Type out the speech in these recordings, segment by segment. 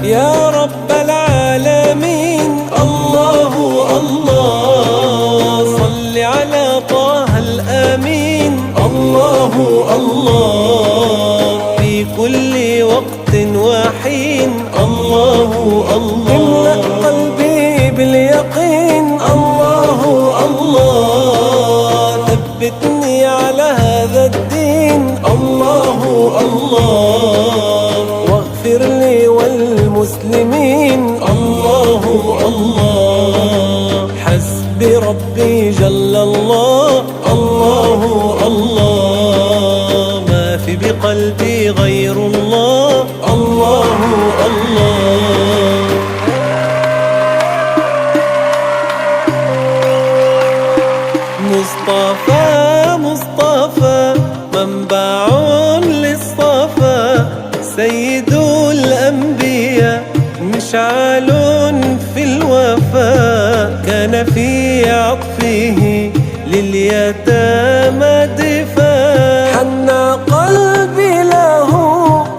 يا رب العالمين. الله الله صل على طه الأمين. الله الله في كل وقت وحين. الله الله املأ قلبي باليقين. الله الله ثبتني على هذا الدين. الله الله واغفر لي والمسلمين. الله الله حسبي ربي جل الله. الله الله ما في بقلبي غير الله. الله الله مصطفى مصطفى منبع للصفا. سيد الأنبياء مشعل في الوفاء. كان في عطفه لليتامى دفاع. حن قلبي له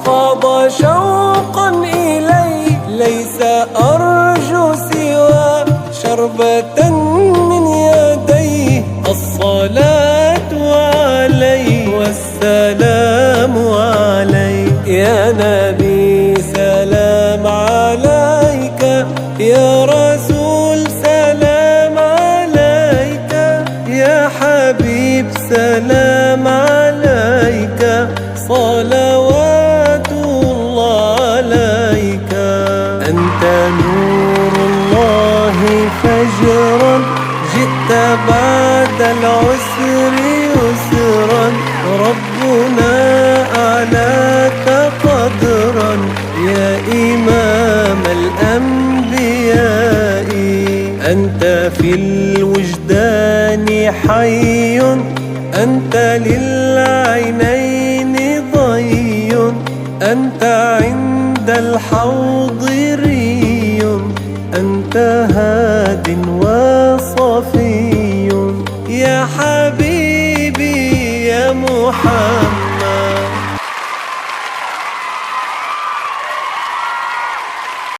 فاض شوقا إليه. ليس أرجو سوى شربة من يديه. الصلاة عليه والسلام عليه. يا نبي سلام عليك. يا رسول سلام عليك. يا حبيب سلام عليك. صلوات الله عليك. أنت نور الله فجرا. جئت بعد العسر يسرا. ربنا أعلاك قدرا. يا إمام الأنبياء. أنت في الوجدان حي. أنت